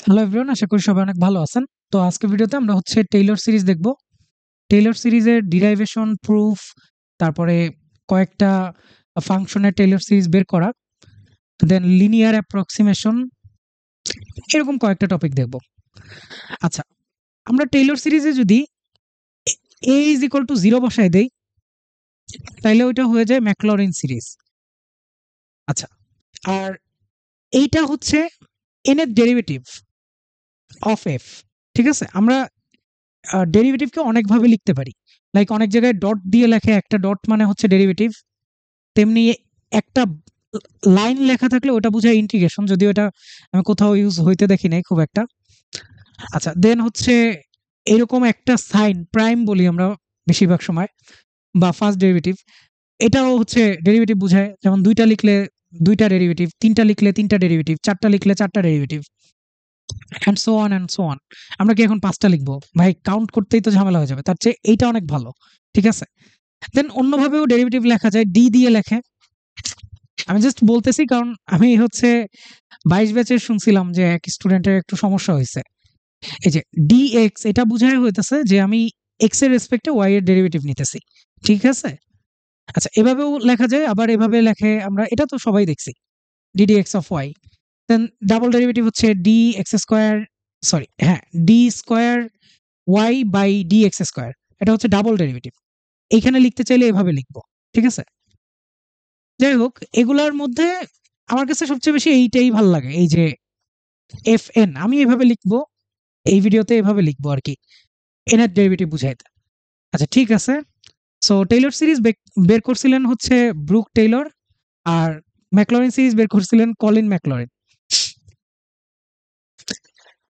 Hello everyone, আশা করি সবাই অনেক ভালো আছেন। তো আজকের ভিডিওতে আমরা হচ্ছে টেইলর সিরিজ দেখব। টেইলর সিরিজের ডিরাইভেশন, প্রুফ, তারপরে কয়েকটা ফাংশনের টেইলর সিরিজ বের করা, দেন লিনিয়ার অ্যাপ্রক্সিমেশন, এরকম কয়েকটা টপিক দেখব। আচ্ছা, আমরা টেইলর সিরিজে যদি a ইজ ইকুয়াল টু 0 বসায় দেই, তাইলে ওইটা হয়ে যায় ম্যাকলরিন সিরিজ। আচ্ছা, আর এইটা হচ্ছে n এর ডেরিভেটিভ অফ f। ঠিক আছে? আমরা ডেরিভেটিভকে অনেকভাবে লিখতে পারি। লাইক অনেক জায়গায় ডট দিয়ে লেখে, একটা ডট মানে হচ্ছে ডেরিভেটিভ। তেমনি একটা লাইন লেখা থাকলে ওটা বোঝায় ইন্টিগ্রেশন, যদিও এটা আমি কোথাও ইউজ হইতে দেখি নাই খুব একটা। আচ্ছা, দেন হচ্ছে এরকম একটা সাইন প্রাইম বলি আমরা বেশিরভাগ সময়, বা ফার্স্ট ডেরিভেটিভ, এটাও হচ্ছে ডেরিভেটিভ বোঝায়। যেমন ২টা লিখলে ২টা ডেরিভেটিভ, ৩টা লিখলে ৩টা ডেরিভেটিভ, ৪টা লিখলে ৪টা derivative, and so on and so on. আমরা কি এখন ৫টা লিখবো? ভাই কাউন্ট করতেই তো ঝামেলা হয়ে যাবে। তার চেয়ে এইটা অনেক ভালো। ঠিক আছে? দেন অন্যভাবেও ডেরিভেটিভ লেখা যায়, ডি দিয়ে লেখে। আমি জাস্ট বলতেছি কারণ আমি হচ্ছে ২২ ব্যাচের শুনছিলাম যে এক স্টুডেন্টের একটু সমস্যা হইছে। এই যে dx, এটা বুঝায় হইতেছে যে আমি x এর রেসপেক্টে y এর ডেরিভেটিভ নিতেছি। ঠিক আছে? আচ্ছা, এভাবেও লেখা যায়, আবার এভাবে লেখে আমরা, এটা তো সবাই দেখছি। ddx of y, then double derivative হচ্ছে dx স্কয়ার, সরি হ্যাঁ, d square y by dx square. এটা হচ্ছে ডাবল ডেরিভেটিভ। এইখানে লিখতে চাইলে এভাবে লিখবো। ঠিক আছে? যাই হোক, এগুলার মধ্যে আমার কাছে সবচেয়ে বেশি এইটাই ভাল লাগে, এই যে fn। আমি এভাবে লিখবো, এই ভিডিওতে এভাবে লিখবো আরকি, n এর ডেরিভেটিভ বুঝাইতে। আচ্ছা ঠিক আছে। সো টেইলর সিরিজ বের করছিলেন হচ্ছে ব্রুক টেইলর, আর ম্যাকলরিন সিরিজ বের করছিলেন কলিন ম্যাকলরিন।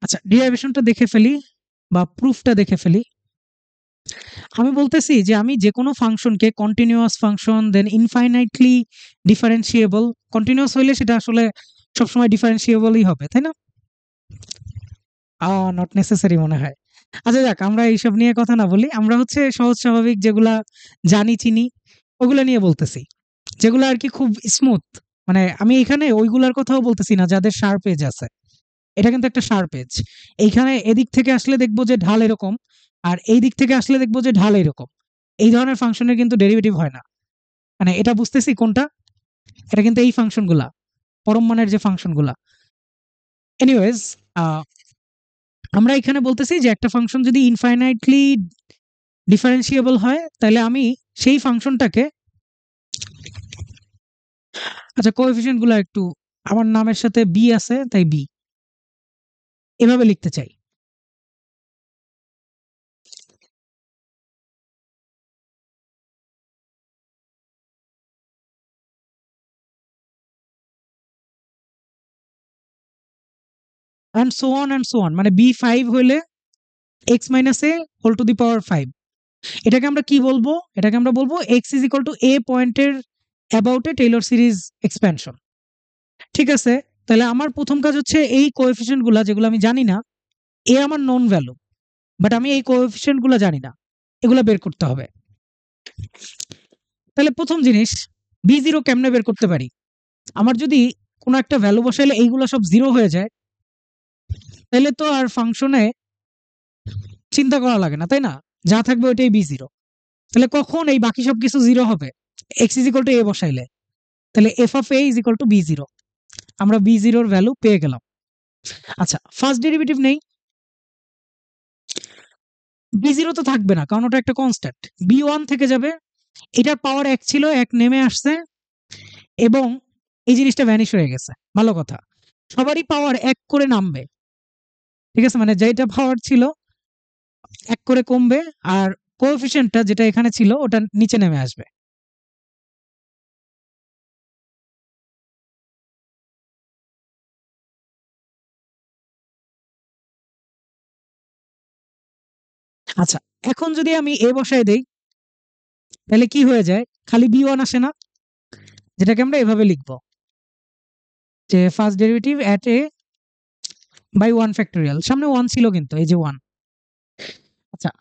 আচ্ছা, ডিরাইভেশনটা দেখে ফেলি বা প্রুফটা দেখে ফেলি। আমি বলতেছি যে আমি যেকোনো ফাংশনকে কন্টিনিউয়াস ফাংশন, দেন ইনফাইনাইটলি ডিফারেন্সিয়েবল, কন্টিনিউয়াস হইলে সেটা আসলে সবসময় ডিফারেন্সিয়েবলই হবে, তাই না? নট নেসেসারি মনে হয়। আচ্ছা যাক, আমরা এইসব নিয়ে কথা না বলি। আমরা হচ্ছে সহজ স্বাভাবিক যেগুলা জানি চিনি, ওগুলা নিয়ে বলতেছি। যেগুলা আরকি খুব স্মুথ। মানে আমি এখানে ওইগুলার কথাও বলতেছি না যাদের শার্প এজ আছে। এটা কিন্তু একটা শার্প এজ। এইখানে এদিক থেকে আসলে দেখব যে ঢাল এরকম, আর এই দিক থেকে আসলে দেখব যে ঢাল এরকম। এই ধরনের ফাংশনের কিন্তু ডেরিভেটিভ হয় না। মানে এটা বুঝতেছি কোনটা? এটা কিন্তু এই ফাংশনগুলা, পরম মানের যে ফাংশনগুলা। এনিওয়েজ, আ আমরা এখানে বলতেছি যে একটা ফাংশন যদি ইনফাইনাইটলি ডিফারেন্সিয়েবল হয়, তাহলে আমি সেই ফাংশনটাকে, আচ্ছা কোএফিসিয়েন্ট গুলা একটু, আমার নামের সাথে বি আছে তাই বি, এভাবে লিখতে চাই। And so on and so on, মানে b5 হইলে x minus a whole to the power 5। এটাকে আমরা কি বলবো? এটাকে আমরা বলবো x is equal to a পয়েন্টের about a Taylor series expansion. ঠিক আছে? তাহলে আমার প্রথম কাজ হচ্ছে এই কোএফিসিয়েন্ট গুলা যেগুলো আমি জানি না, a আমার নোন ভ্যালু, বাট আমি এই কোএফিসিয়েন্ট গুলা জানি না, এগুলা বের করতে হবে। তাহলে প্রথম জিনিস, b0 কেমনে বের করতে পারি? আমার যদি কোনো একটা ভ্যালু বসাইলে এইগুলা সব 0 হয়ে যায়, তাহলে তো আর ফাংশনে চিন্তা করা লাগে না, তাই না? যা থাকবে ওইটাই b0। তাহলে কখন এই বাকি সবকিছু 0 হবে? x is equal to a বসাইলে। তাহলে f of a is equal two b0। আমরা b0 এর ভ্যালু পেয়ে গেলাম। আচ্ছা, ফার্স্ট ডেরিভেটিভ নেই। b0 তো থাকবে না, কারণ ওটা একটা কনস্ট্যান্ট। b1 থেকে যাবে। এটার পাওয়ার 1 ছিল, 1 নেমে আসছে এবং এই জিনিসটা ভ্যানিশ হয়ে গেছে। ভালো কথা। সবারই পাওয়ার 1 করে নামবে। ঠিক আছে? মানে যেটা পাওয়ার ছিল 1 করে কমবে, আর কোএফিসিয়েন্টটা যেটা এখানে ছিল ওটা নিচে নেমে আসবে। আচ্ছা, এখন যদি আমি a বসায় দেই, তাহলে কি হয়ে যায়? খালি b1 আসে না? যেটাকে আমরা এভাবে লিখব যে first derivative at a by 1 factorial. সামনে 1 ছিল কিন্তু, এই যে 1। আচ্ছা,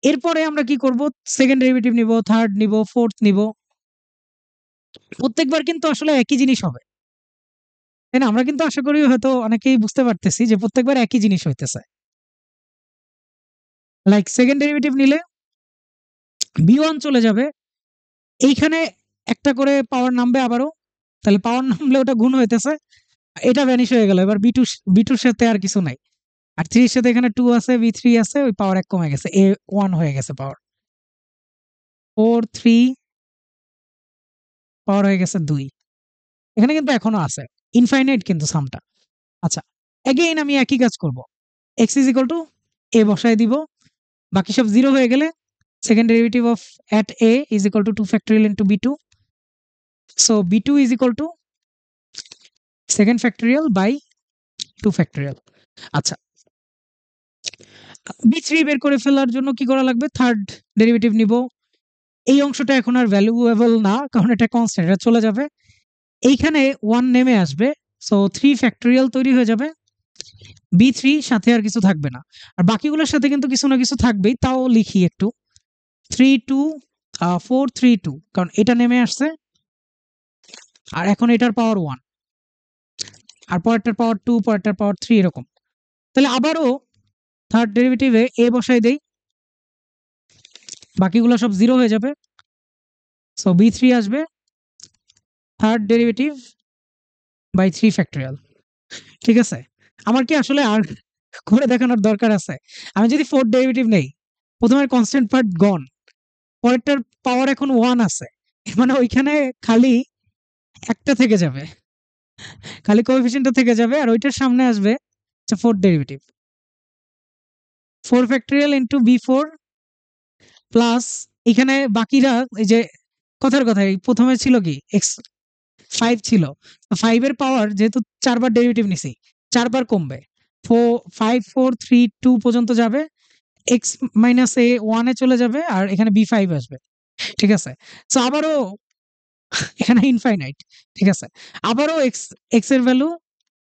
এরপরে আমরা কি করব? সেকেন্ড ডেরিভেটিভ নিব, থার্ড নিব, ফোর্থ নিব। প্রত্যেকবার কিন্তু আসলে একই জিনিস হবে। তাই না? আমরা কিন্তু আশা করি হয়তো অনেকেই বুঝতে পারতেছি যে প্রত্যেকবার একই জিনিস হইতেছে। লাইক সেকেন্ড ডেরিভেটিভ নিলে b1 চলে যাবে। এইখানে একটা করে পাওয়ার নামবে আবারও। তাহলে পাওয়ার নামলে ওটা গুণ হইতেছে। এটা ভ্যানিশ হয়ে গেল। এবার b2 এর সাথে আর কিছু নাই। আর 3 এর সাথে এখানে 2 আছে, b3 আছে, ওই পাওয়ার 1 কমে গেছে। a1 হয়ে গেছে পাওয়ার। 4, 3 পাওয়ার হয়ে গেছে 2। এখানে কিন্তু এখনো আছে। ইনফাইনাইট কিন্তু সামটা। আচ্ছা, এগেইন আমি একই কাজ করব। x = a বসায় দিব। বাকি সব 0 হয়ে গেলে second derivative of at a is equal to 2 factorial into b2. So b2 is equal to second factorial by 2 factorial. আচ্ছা, b3 বের করে ফেলার জন্য কি করা লাগবে? থার্ড ডেরিভেটিভ নিব। এই অংশটা এখন আর ভ্যালুয়েবল না, কারণ এটা কনস্ট্যান্ট, এটা চলে যাবে। এইখানে 1 নেমে আসবে। সো 3 ফ্যাক্টোরিয়াল তৈরি হয়ে যাবে। b3 সাথে আর কিছু থাকবে না। আর বাকিগুলোর সাথে কিন্তু কিছু না কিছু থাকবেই, তাও লিখি একটু। 3 2 4 3 2, কারণ এটা নেমে আসছে। আর এখন এটার পাওয়ার 1, আর পরেরটার পাওয়ার 2, পরেরটার পাওয়ার 3, এরকম। তাহলে আবারও থার্ড ডেরিভেটিভে a বসাই দেই। বাকিগুলো সব 0 হয়ে যাবে। সো b3 আসবে থার্ড ডেরিভেটিভ বাই 3 ফ্যাক্টোরিয়াল। ঠিক আছে? আমার কি আসলে আর করে দেখানোর দরকার আছে? আমি যদি ফোর্থ ডেরিভেটিভ নেই, প্রথমের কনস্ট্যান্ট পার্ট গন, পরেরটার পাওয়ার এখন 1 আছে। মানে ওইখানে খালি একটা থেকে যাবে, খালি কোএফিসিয়েন্টটা থেকে যাবে, আর ওইটার সামনে আসবে fourth derivative. 4 factorial into b4 plus এখানে বাকিরা, এই যে কথার কথা, প্রথমে ছিল কি x5 ছিল, 5 এর পাওয়ার যেহেতু 4 বার ডেরিভেটিভ নিছি, 4 বার কমবে। 5 4 3 2 পর্যন্ত যাবে, x মাইনাস a 1 এ চলে যাবে, আর এখানে b5 আসবে। ঠিক আছে? সো আবারও এখানে ইনফাইনাইট। ঠিক আছে? আবারও x এর ভ্যালু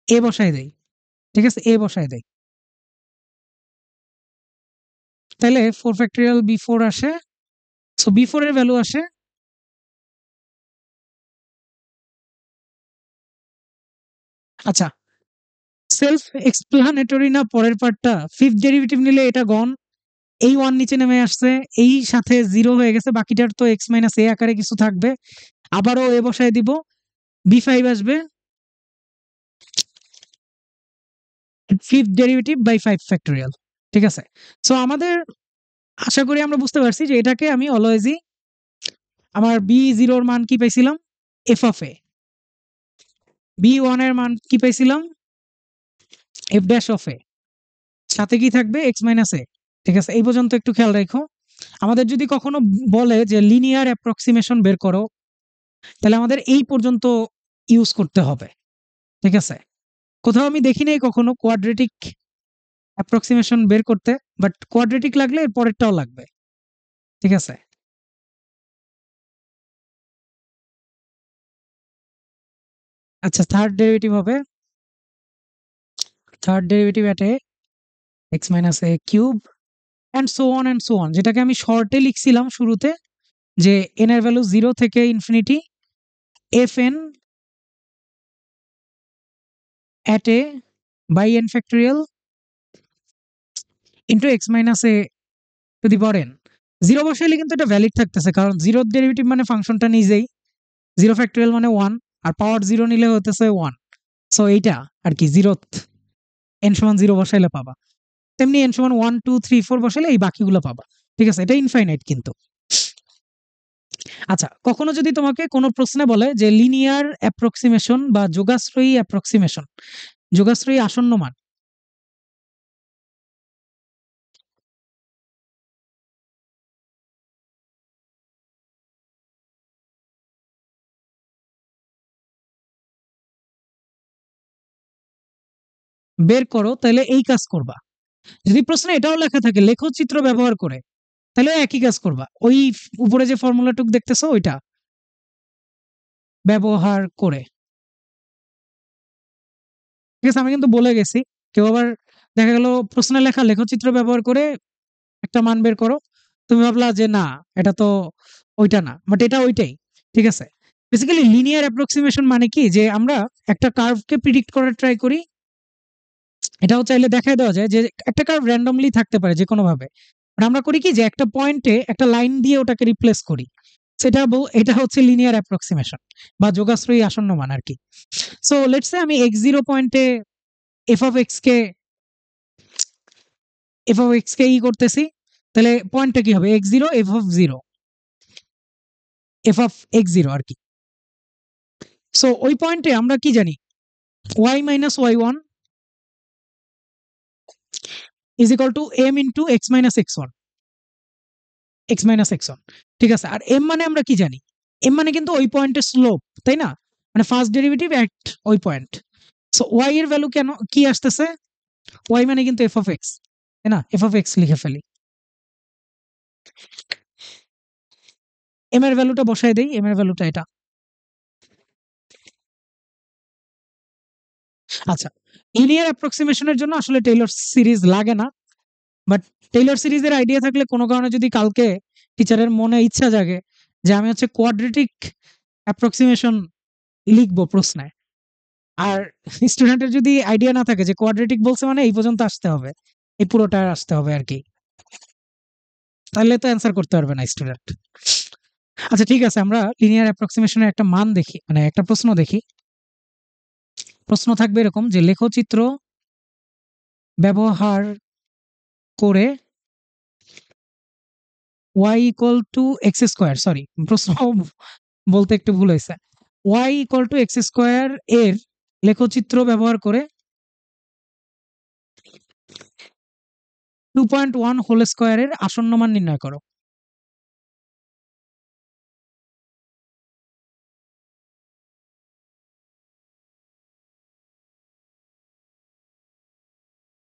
a বসায় দেই। ঠিক আছে? a বসায় দেই। তাহলে 4 ফ্যাক্টোরিয়াল b4 আসে। সো b4 এর ভ্যালু আসে, আচ্ছা, সেলফ এক্সপ্লানেটরি না পরের পার্টটা? ফিফথ ডেরিভেটিভ নিলে এটা গন, এই 1 নিচে নেমে আসছে, এই সাথে 0 হয়ে গেছে, বাকিটার তো x মাইনাস a আকারে কিছু থাকবে। আবারও a বসায় দিব, b5 আসবে, ফিফথ ডেরিভেটিভ বাই 5 ফ্যাক্টোরিয়াল। ঠিক আছে? সো আমাদের আশা করি আমরা বুঝতে পারছি যে এটাকে আমি অলওয়েজই আমার b0 এর মান কি পাইছিলাম? f of a। b1 এর মান কি পাইছিলাম? f dash of a। সাথে কি থাকবে? x minus a। ঠিক আছে? এই পর্যন্ত একটু খেয়াল রাখো। আমাদের যদি কখনো বলে যে লিনিয়ার অ্যাপ্রক্সিমেশন বের করো, তাহলে আমাদের এই পর্যন্ত ইউজ করতে হবে। ঠিক আছে? কোথাও আমি দেখি নাই কখনো কোয়াড্রেটিক অ্যাপ্রক্সিমেশন বের করতে, বাট কোয়াড্রেটিক লাগলে এর পরেরটাও লাগবে। ঠিক আছে? আচ্ছা, থার্ড ডেরিভেটিভ হবে third derivative at A x minus a cube and so on and so on, যেটাকে আমি শর্টে লিখছিলাম শুরুতে, যে n এর ভ্যালু 0 থেকে infinity fn at a by n factorial into x minus a to the power n। 0 বসাইলে কিন্তু এটা valid থাকতেছে, কারণ 0th ডেরিভেটিভ মানে ফাংশনটা নিজেই, 0 ফ্যাক্টোরিয়াল মানে 1, আর পাওয়ার 0 নিলে হতেছে 1। সো এইটা আর কি 0th n সমান 0 বসাইলে পাবা। তেমনি n সমান 1 2 3 4 বসাইলে এই বাকিগুলো পাবা। ঠিক আছে? এটা ইনফাইনাইট কিন্তু। আচ্ছা, কখনো যদি তোমাকে কোনো প্রশ্নে বলে যে লিনিয়ার অ্যাপ্রক্সিমেশন বা যোগাশ্রয়ী অ্যাপ্রক্সিমেশন, যোগাশ্রয়ী আসন্ন মান, বের করো, তাহলে এই কাজ করবা। যদি প্রশ্নে এটাও লেখা থাকে লেখচিত্র ব্যবহার করে, তাহলে একই কাজ করবা। ওই উপরে যে ফর্মুলাটুক দেখতেছো ওইটা ব্যবহার করে। ঠিক আছে? আমি কিন্তু বলে গেছি। কেউ আবার দেখা গেল প্রশ্নে লেখা লেখচিত্র ব্যবহার করে একটা মান বের করো। তুমি ভাবলা যে না, এটা তো ওইটা না, বাট এটা ওইটাই। ঠিক আছে? বেসিক্যালি লিনিয়ার অ্যাপ্রক্সিমেশন মানে কি, যে আমরা একটা কার্ভকে প্রিডিক্ট করার ট্রাই করি। এটাও চাইলে দেখায় দেওয়া যায় যে একটা কার্ভ র্যান্ডমলি থাকতে পারে যে কোনো ভাবে। আমরা করি কি, যে একটা পয়েন্টে একটা লাইন দিয়ে ওটাকে রিপ্লেস করি। এটা হচ্ছে লিনিয়ার অ্যাপ্রক্সিমেশন বা যোগাশ্রয়ী আসন্ন মান আর কি। সো লেটস সে আমি x0 পয়েন্টে f of x কে করতেছি, তাহলে পয়েন্টটা কি হবে, x0 f of 0 f of x0 আর কি। সো ওই পয়েন্টে আমরা কি জানি, y minus y1 is equal to m into x minus x1, ঠিক আছে। আর m মানে আমরা কি জানি, m মানে কিন্তু ওই পয়েন্টের স্লোপ, তাই না? মানে ফার্স্ট ডেরিভেটিভ এট ওই পয়েন্ট। সো y এর ভ্যালু কেন কি আসতেছে, y মানে কিন্তু f of x, তাই না? f of x লিখে ফেলি, m এর ভ্যালুটা বসাই দেই, m এর ভ্যালুটা এটা। আচ্ছা, লিনিয়ার অ্যাপ্রক্সিমেশনের জন্য আসলে টেইলর সিরিজ লাগে না, বাট টেইলর সিরিজের আইডিয়া থাকলে কোনো কারণে যদি কালকে টিচারের মনে ইচ্ছা জাগে যে আমি হচ্ছে কোয়াড্রেটিক অ্যাপ্রক্সিমেশন লিখবো প্রশ্নে, আর স্টুডেন্টের যদি আইডিয়া না থাকে যে কোয়াড্রেটিক বলছে মানে এই পর্যন্ত আসতে হবে, এই পুরোটা আসতে হবে আর কি, তাহলে তো অ্যান্সার করতে পারবে না স্টুডেন্ট। আচ্ছা ঠিক আছে, আমরা লিনিয়ার অ্যাপ্রক্সিমেশনের একটা মান দেখি, মানে একটা প্রশ্ন দেখি। প্রশ্ন থাকবে এরকম যে লেখচিত্র ব্যবহার করে y equal to x square, sorry প্রশ্ন বলতে একটু ভুল হয়েছে, y equal to x square এর লেখচিত্র ব্যবহার করে 2.1 হোল স্কোয়ারের আসন্ন মান নির্ণয় করো।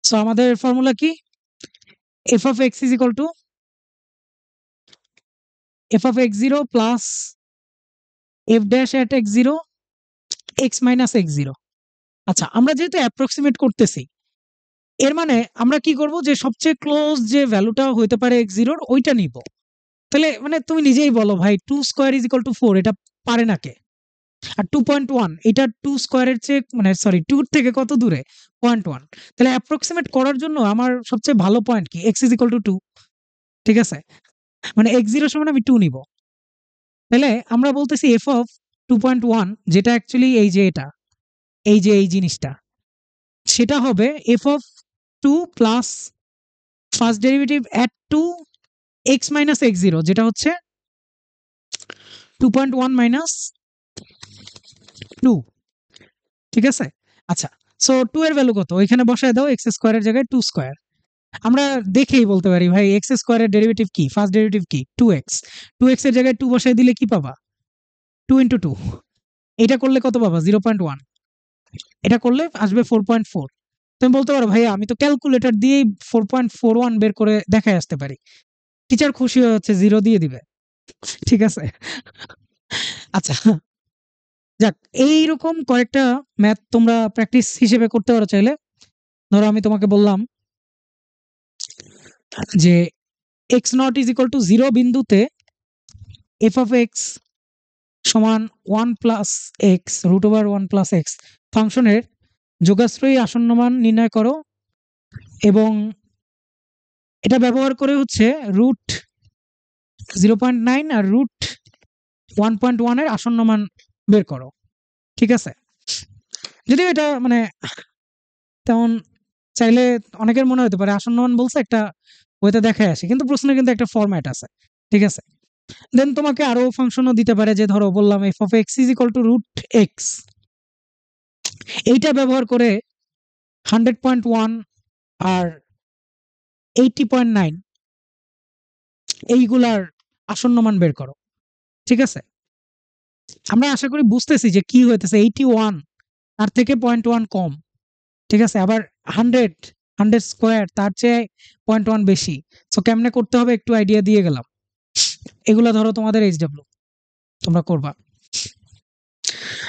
সো আমাদের ফর্মুলা কি, f of x is equal to f of x0 plus f dash at x0 x minus x0। আচ্ছা, আমরা যেহেতু অ্যাপ্রক্সিমেট করতেছি, এর মানে আমরা কি করব, যে সবচেয়ে ক্লোজ যে ভ্যালুটা হইতে পারে x0 ওইটা নিব। তাহলে মানে তুমি নিজেই বলো ভাই, 2 স্কোয়ার ইজ ইকুয়াল টু 4, এটা পারে না কে? আর 2.1 এটা 2 স্কোয়ারের চেয়ে মানে সরি 2 থেকে কত দূরে, 0.1। তাহলে অ্যাপ্রক্সিমেট করার জন্য আমার সবচেয়ে ভালো পয়েন্ট কি, x ইজ ইকুয়াল টু 2, ঠিক আছে। মানে x0 সমান আমি 2 নিব। তাহলে আমরা বলতেছি f অফ 2.1, যেটা অ্যাকচুয়ালি এই যে এটা, এই যে এই জিনিসটা, সেটা হবে f of 2 plus first derivative at 2 x minus x0, যেটা হচ্ছে 2.1 মাইনাস 2, ঠিক আছে। আচ্ছা, সো 2 এর ভ্যালু কত, ওইখানে বসায় দাও, x স্কোয়ারের জায়গায় 2 স্কোয়ার। আমরা দেখেই বলতে পারি ভাই x স্কোয়ারের ডেরিভেটিভ কি, ফার্স্ট ডেরিভেটিভ কি 2x, 2x এর জায়গায় 2 বসায় দিলে কি পাবা, 2 ইন্টু 2। এটা করলে কত পাবা, 0.1। এটা করলে আসবে 4.4। তুমি বলতে পারো ভাইয়া আমি তো ক্যালকুলেটর দিয়েই 4.41 বের করে দেখায় আসতে পারি। টিচার খুশি হচ্ছে 0 দিয়ে দিবে, ঠিক আছে। আচ্ছা যাক, এইরকম কয়েকটা ম্যাথ তোমরা প্র্যাকটিস হিসেবে করতে পারো চাইলে। ধরো আমি তোমাকে বললাম যে x naught is equal to 0 বিন্দুতে f of x সমান 1 plus x root over 1 plus x ফাংশনের যোগাশ্রয়ী আসন্ন মান নির্ণয় করো, এবং এটা ব্যবহার করে হচ্ছে রুট 0.9 আর রুট 1.1 এর আসন্ন মান বের করো, ঠিক আছে। যদিও এটা মানে তেমন চাইলে অনেকের মনে হতে পারে আসন্ন মান বলছে একটা ওইতে দেখায় আসে, কিন্তু প্রশ্নের কিন্তু একটা ফরম্যাট আছে, ঠিক আছে। দেন তোমাকে আরো ফাংশনও দিতে পারে, যে ধরো বললাম f of x is equal to root x, এইটা ব্যবহার করে 100.1 আর 80.9 এইগুলার আসন্ন মান বের করো, ঠিক আছে। আমরা আশা করি বুঝতেছি যে কি হইতেছে, 81 তার থেকে 0.1 কম, ঠিক আছে। আবার 100 স্কোয়ার তার চেয়ে 0.1 বেশি। সো কেমনে করতে হবে একটু আইডিয়া দিয়ে গেলাম। এগুলা ধরো তোমাদের এইচডব্লিউ তোমরা করবা।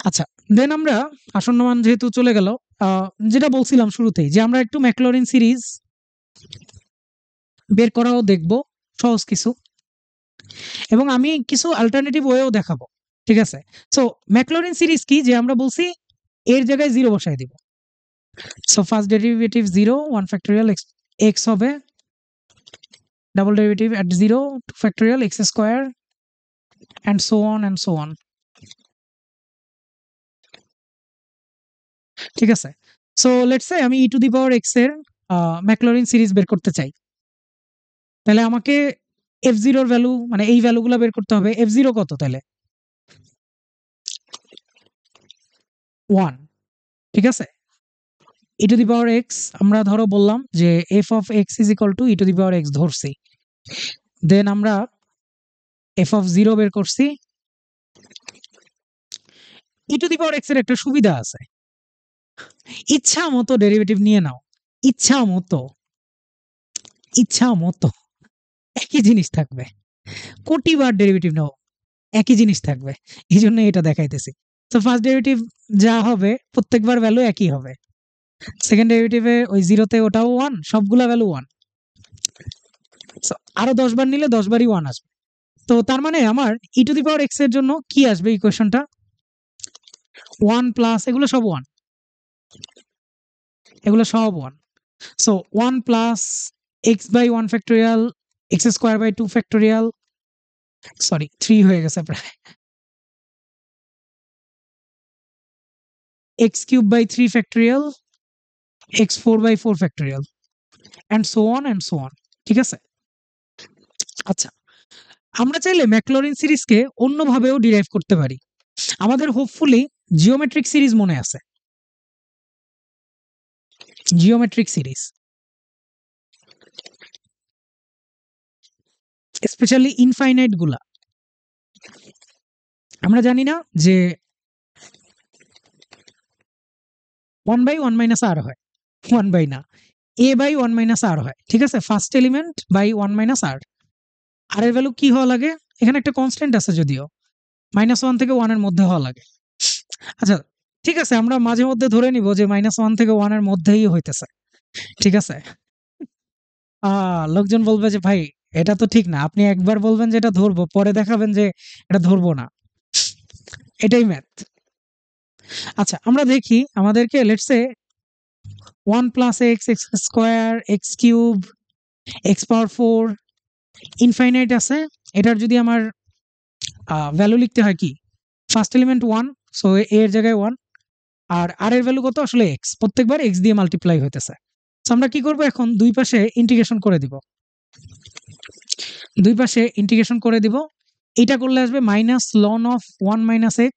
আচ্ছা, দেন আমরা আসন্ন মান যেহেতু চলে গেল, যেটা বলছিলাম শুরুতেই, যে আমরা একটু ম্যাকলরিন সিরিজ বের করাও দেখব, সহজ কিছু, এবং আমি কিছু অল্টারনেটিভ ওয়েও দেখাবো। ঠিক আছে? সো ম্যাকলরিন সিরিজ কি যে আমরা বলছি এর জায়গায় 0 বসায় দিব। So first derivative 0 1 factorial x হবে double derivative at 0 2 factorial x square and so on and so on. ঠিক আছে? সো লেটস সে আমি e two the power x এর ম্যাকলরিন সিরিজ বের করতে চাই। তাহলে আমাকে f0 এর ভ্যালু মানে এই ভ্যালুগুলা বের করতে হবে। f0 কত তাহলে? 1 ঠিক আছে? e two the power x আমরা ধরো বললাম যে f of x is equal to e two the power x ধরছি। দেন আমরা f of 0 বের করছি। e two the power x এর একটা সুবিধা আছে। ইচ্ছা মতো ডেরিভেটিভ নিয়ে নাও। ইচ্ছা মতো। ইচ্ছা মতো। একই জিনিস থাকবে। কোটিবার ডেরিভেটিভ নাও। একই জিনিস থাকবে। এইজন্য এটা দেখাইতেছি। তো ফার্স্ট ডেরিভেটিভ যা হবে প্রত্যেকবার ভ্যালু একই হবে। সেকেন্ড ডেরিভেটিভে ওই 0 তে ওটাও 1 সবগুলা ভ্যালু 1। সো আরো 10 বার নিলে 10 বারই 1 আসবে। তো তার মানে আমার e two the power x এর জন্য কি আসবে ইকুয়েশনটা? 1 প্লাস এগুলো সব 1। এগুলো সব 1। So 1 plus x by 1 factorial x square by 2 factorial sorry 3 হয়ে গেছে প্রায়। x cube by 3 factorial x4 by 4 factorial and so on and so on. ঠিক আছে? আচ্ছা আমরা চাইলে ম্যাকলরিন সিরিজকে অন্যভাবেও ডিরাইভ করতে পারি। আমাদের হোপফুলি জিওমেট্রিক সিরিজ মনে আছে। জিওমেট্রিক সিরিজ স্পেশালি ইনফাইনাইট গুলা আমরা জানি না যে 1 বাই 1 মাইনাস আর হয় 1 বাই না a বাই 1 মাইনাস আর হয়। ঠিক আছে? ফার্স্ট এলিমেন্ট বাই 1 মাইনাস আর। আর এর ভ্যালু কি হওয়া লাগে? এখানে একটা কনস্ট্যান্ট আছে যদিও -1 থেকে 1 এর মধ্যে হওয়া লাগে। আচ্ছা ঠিক আছে আমরা মাঝে মধ্যে ধরে নিব যে -1 থেকে 1 এর মধ্যেই হইতেছে। ঠিক আছে? লোকজন বলবে যে ভাই এটা তো ঠিক না। আপনি একবার বলবেন যে এটা ধরবো, পরে দেখাবেন যে এটা ধরবো না। এটাই ম্যাথ। আচ্ছা আমরা দেখি আমাদেরকে let's say 1 plus x x square x cube x power 4 infinite আছে। এটার যদি আমার ভ্যালু লিখতে হয় কি? ফার্স্ট এলিমেন্ট 1 সো a এর জায়গায় 1 আর r এর ভ্যালু কত আসলে x প্রত্যেকবার x দিয়ে মাল্টিপ্লাই হইতেছে। সো আমরা কি করব এখন দুই পাশে ইন্টিগ্রেশন করে দিব। দুই পাশে ইন্টিগ্রেশন করে দিব। এটা করলে আসবে minus loan of 1 minus x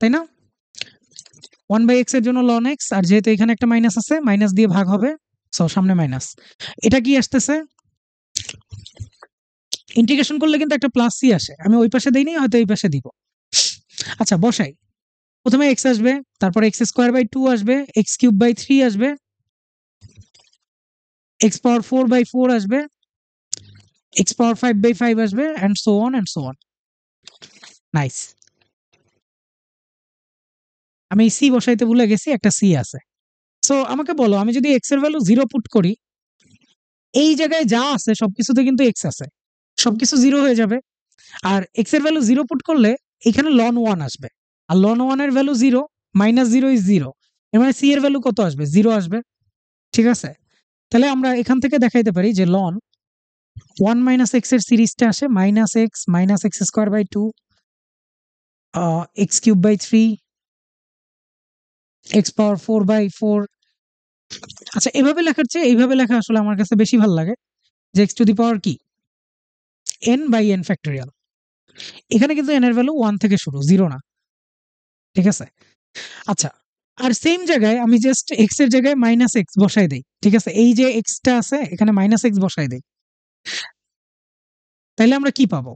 তাই না? 1 বাই x এর জন্য লন x আর যেহেতু এখানে একটা মাইনাস আছে মাইনাস দিয়ে ভাগ হবে সো সামনে মাইনাস। এটা কি আসতেছে? ইন্টিগ্রেশন করলে কিন্তু একটা প্লাস c আসে। আমি ওই পাশে দেইনি হয়তো এই পাশে দিব। আচ্ছা বসাই। প্রথমে x আসবে, তারপর x স্কয়ার বাই 2 আসবে, x কিউব বাই 3 আসবে, x পাওয়ার 4 বাই 4 আসবে, x পাওয়ার 5 বাই 5 আসবে and so on and so on. Nice. আমি c বসাইতে ভুলে গেছি একটা c আছে। সো আমাকে বলো আমি যদি x এর ভ্যালু 0 পুট করি এই জায়গায় যা আছে সবকিছুতে কিন্তু x আছে। সবকিছু 0 হয়ে যাবে। আর x এর ভ্যালু 0 পুট করলে এখানে ln 1 আসবে। আর ln 1 এর ভ্যালু 0 -0 is 0 এর মানে c এর ভ্যালু কত আসবে? 0 আসবে। ঠিক আছে? তাহলে আমরা এখান থেকে দেখাইতে পারি যে ln 1 মাইনাস x এর সিরিজটা আসে -x minus x square by 2 x cube by 3 x power 4 by 4। আচ্ছা এভাবে লেখার চেয়ে এইভাবে লেখা আসলে আমার কাছে বেশি ভালো লাগে যে x টু দি পাওয়ার কি n বাই n ফ্যাক্টোরিয়াল। এখানে কিন্তু n এর ভ্যালু 1 থেকে শুরু 0 না। ঠিক আছে? আচ্ছা আর সেম জায়গায় আমি জাস্ট x এর জায়গায় -x বসাই দেই। ঠিক আছে? এই যে x টা আছে এখানে -x বসাই দেই। তাইলে আমরা কি পাবো?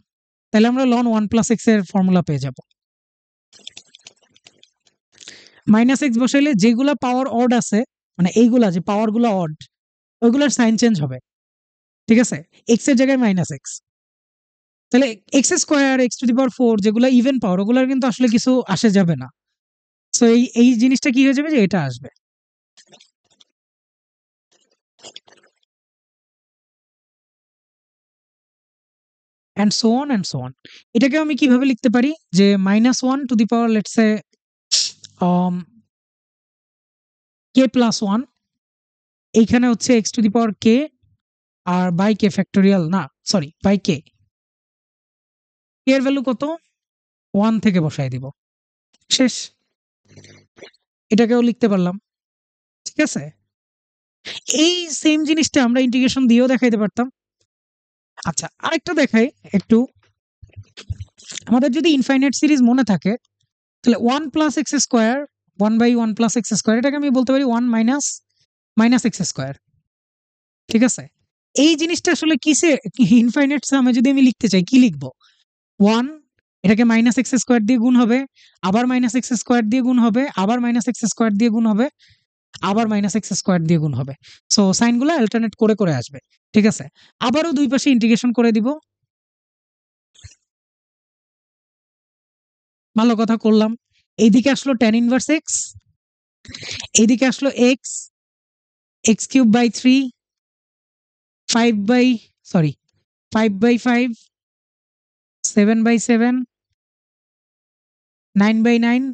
তাইলে আমরা ln 1 প্লাস x এর ফর্মুলা পেয়ে যাব। -x বসাইলে যেগুলা পাওয়ার অড আছে মানে এইগুলা যে পাওয়ার গুলা অড ওইগুলার সাইন চেঞ্জ হবে। ঠিক আছে? x এর জায়গায় -x। তাহলে x square x to the power 4 যেগুলা ইভেন পাওয়ার ওগুলার কিন্তু আসলে কিছু আসে যাবে না। সো এই জিনিসটা কি হয়ে যাবে যে এটা আসবে। And so on and so on. এটাকে আমি কিভাবে লিখতে পারি যে -1 to the power let's say k plus 1 এইখানে হচ্ছে x to the power k আর বাই k ফ্যাক্টোরিয়াল না সরি বাই k এর ভ্যালু কত 1 থেকে বসাই দিব শেষ এটাকেও লিখতে পারলাম ঠিক আছে এই সেম জিনিসটা আমরা ইন্টিগ্রেশন দিয়েও দেখাইতে পারতাম আচ্ছা আরেকটা দেখাই একটু আমাদের যদি ইনফাইনাইট সিরিজ মনে থাকে তাহলে 1 plus x square 1/1 plus x square এটাকে আমি বলতে পারি 1 মাইনাস মাইনাস এক্স স্কোয়ার ঠিক আছে এই জিনিসটা আসলে কিসে ইনফাইনাইট সামে যদি আমি লিখতে চাই কি লিখবো 1 এটাকে মাইনাস এক্স স্কোয়ার দিয়ে গুণ হবে আবার মাইনাস এক্স স্কোয়ার দিয়ে গুণ হবে আবার মাইনাস এক্স স্কোয়ার দিয়ে গুণ হবে আবার মাইনাস এক্স স্কোয়ার দিয়ে গুণ হবে সো সাইনগুলো অ্যালটারনেট করে করে আসবে ঠিক আছে আবারও দুই পাশে ইন্টিগ্রেশন করে দিব ভালো কথা করলাম এইদিকে আসলো tan ইনভার্স এক্স এইদিকে আসলো x x cube by 3 5/5 7/7 9/9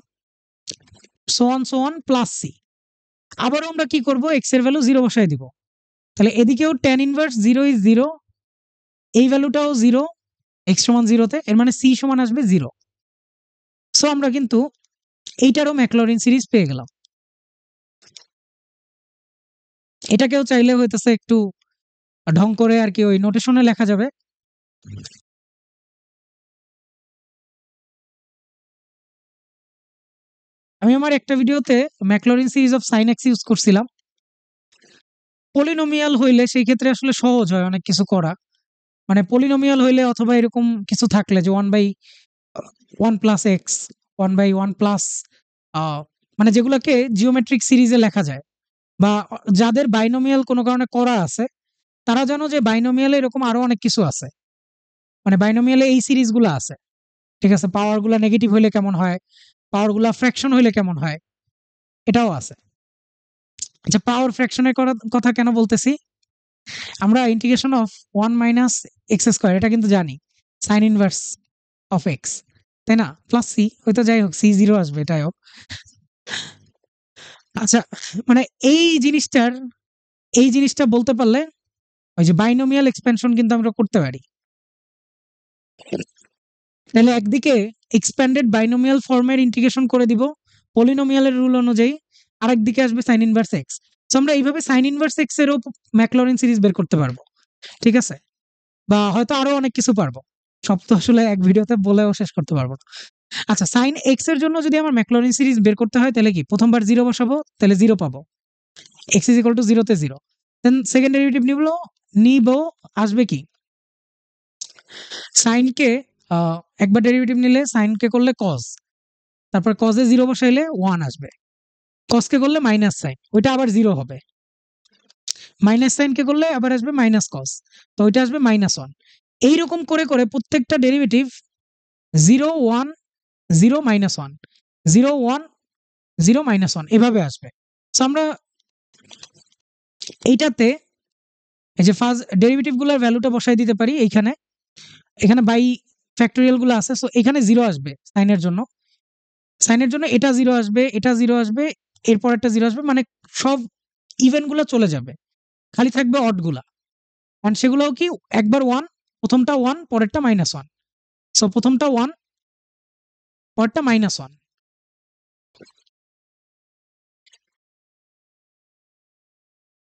so on plus c আবারও আমরা কি করব এক্স এর ভ্যালু 0 বসায় দিব তাহলে এদিকেও tan ইনভার্স 0 ইজ 0 এই ভ্যালুটাও 0 x সমান 0 তে এর মানে c সমান আসবে 0 সো আমরা কিন্তু এইটারও ম্যাকলরিন সিরিজ পেয়ে গেলাম এটাকেও চাইলে হইতেছে একটু ঢং করে আর কি ওই নোটেশনে লেখা যাবে আমি আমার একটা ভিডিওতে Maclaurin series of sine x use করছিলাম পলিনোমিয়াল হইলে সেই ক্ষেত্রে আসলে সহজ হয় অনেক কিছু করা মানে পলিনোমিয়াল হইলে অথবা এরকম কিছু থাকলে যে 1/1 প্লাস এক্স 1/1 প্লাস মানে যেগুলোকে জিওমেট্রিক সিরিজে লেখা যায় বা যাদের বাইনোমিয়াল কোনো কারণে করা আছে তারা জানো যে বাইনোমিয়ালে এরকম আরো অনেক কিছু আছে মানে বাইনোমিয়ালে এই সিরিজগুলো আছে ঠিক আছে পাওয়ারগুলো নেগেটিভ হইলে কেমন হয় পাওয়ারগুলো ফ্র্যাকশন হইলে কেমন হয় এটাও আছে আচ্ছা পাওয়ার ফ্র্যাকশনের কথা কেন বলতেছি আমরা integration of 1 minus x square এটা কিন্তু জানি সাইন ইনভার্স অফ এক্স তাই না প্লাস সি হয়তো যাই হোক সি 0 আসবে এটাই হোক আচ্ছা মানে এই জিনিসটা বলতে পারলে ওই যে বাইনোমিয়াল এক্সপেনশন কিন্তু আমরা করতে পারি তাহলে একদিকে এক্সপ্যান্ডেড বাইনোমিয়াল ফর্মের ইন্টিগ্রেশন করে দিব পলিনোমিয়ালের রুল অনুযায়ী আরেকদিকে আসবে সাইন ইনভার্স এক্স সো আমরা এইভাবে সাইন ইনভার্স এক্স এরও ম্যাকলরিন সিরিজ বের করতে পারবো ঠিক আছে বা হয়তো আরো অনেক কিছু পারবো সব তো আসলে এক ভিডিওতে বলেও শেষ করতে পারবো আচ্ছা সাইন এক্স এর জন্য যদি আমার ম্যাকলরিন সিরিজ বের করতে হয় তাহলে কি প্রথমবার 0 বসাবো তাহলে 0 পাবো x ইজ ইকুয়াল টু 0 তে 0 দেন সেকেন্ড ডেরিভেটিভ নিব আসবে কি সাইনকে একবার ডেরিভেটিভ নিলে সাইনকে করলে কজ তারপর কজে 0 বসাইলে 1 আসবে কজকে করলে মাইনাস সাইন ওইটা আবার 0 হবে মাইনাস সাইনকে করলে আবার আসবে মাইনাস কজ তো ওইটা আসবে -1 এইরকম করে করে প্রত্যেকটা ডেরিভেটিভ 0 1 0 -1 0 1 0 -1 এভাবে আসবে সো আমরা এইটাতে এই যে ফার্স্ট ডেরিভেটিভ গুলোর ভ্যালুটা বসাই দিতে পারি এখানে বাই ফ্যাক্টোরিয়াল গুলো আছে সো এখানে 0 আসবে সাইনের জন্য এটা 0 আসবে এটা 0 আসবে এরপর একটা 0 আসবে মানে সব ইভেন গুলো চলে যাবে খালি থাকবে অড গুলা কারণ সেগুলোও কি একবার 1 প্রথমটা 1 পরেরটা -1 সো প্রথমটা 1 পরেরটা -1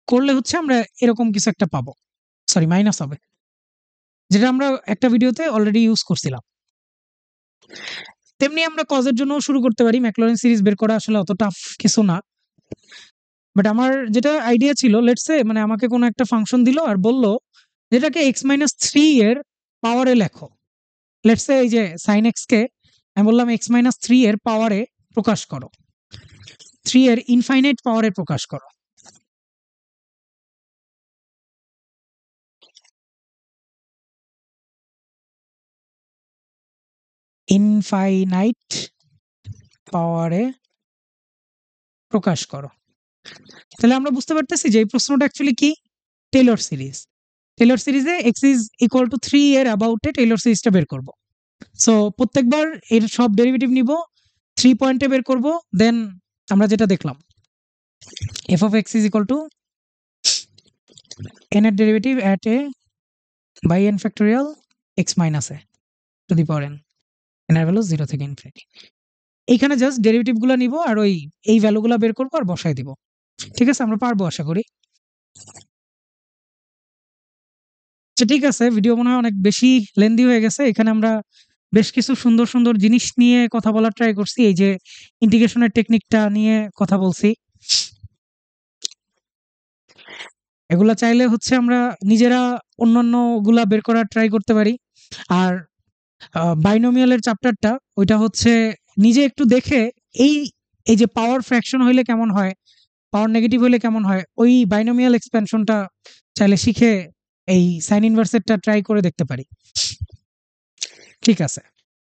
করলে হচ্ছে আমরা এরকম কিছু একটা পাবো সরি মাইনাস হবে যেটা আমরা একটা ভিডিওতে অলরেডি ইউজ করছিলাম তেমনি আমরা কজের জন্য শুরু করতে পারি ম্যাকলরিন সিরিজ বের করা আসলে অত টাফ কিছু না বাট আমার যেটা আইডিয়া ছিল লেটস সে মানে আমাকে কোনো একটা ফাংশন দিল আর বলল যেটাকে x-3 এর পাওয়ারে লেখো লেটস সে এই যে sin x কে আমি বললাম x-3 এর পাওয়ারে প্রকাশ করো 3 এর ইনফাইনাইট পাওয়ারে প্রকাশ করো ইনফাইনাইট পাওয়ারে প্রকাশ করো তাহলে আমরা বুঝতে পারতেছি যে এই প্রশ্নটা অ্যাকচুয়ালি কি টেলর সিরিজ টেইলর সিরিজে x ইজ ইকুয়াল টু 3 এর অ্যাবাউটে টেইলর সিরিজটা বের করব। সো প্রত্যেকবার এর সব ডেরিভেটিভ নিব, 3 পয়েন্টে বের করব, দেন আমরা যেটা দেখলাম f of x is equal to n এর derivative at a by n factorial x minus a to the power n, n এর ভ্যালু 0 থেকে ইনফিনিটি। এইখানে জাস্ট ডেরিভেটিভ গুলো নিব আর এই ভ্যালুগুলো বের করবো আর বসাই দিব। ঠিক আছে, আমরা পারবো আশা করি। আচ্ছা ঠিক আছে, ভিডিও মনে হয় অনেক বেশি লেন্দি হয়ে গেছে। এখানে আমরা বেশ কিছু সুন্দর সুন্দর জিনিস নিয়ে কথা বলার ট্রাই করছি, এই যে ইন্টিগ্রেশনের টেকনিকটা নিয়ে কথা বলছি। এগুলা চাইলে হচ্ছে আমরা নিজেরা অন্যান্য গুলা বের করার ট্রাই করতে পারি। আর বাইনোমিয়ালের চ্যাপ্টারটা ওইটা হচ্ছে নিজে একটু দেখে এই এই যে পাওয়ার ফ্র্যাকশন হইলে কেমন হয়, পাওয়ার নেগেটিভ হইলে কেমন হয়, ওই বাইনোমিয়াল এক্সপেনশনটা চাইলে শিখে এই সাইন ইনভার্সেরটা ট্রাই করে দেখতে পারি। ঠিক আছে।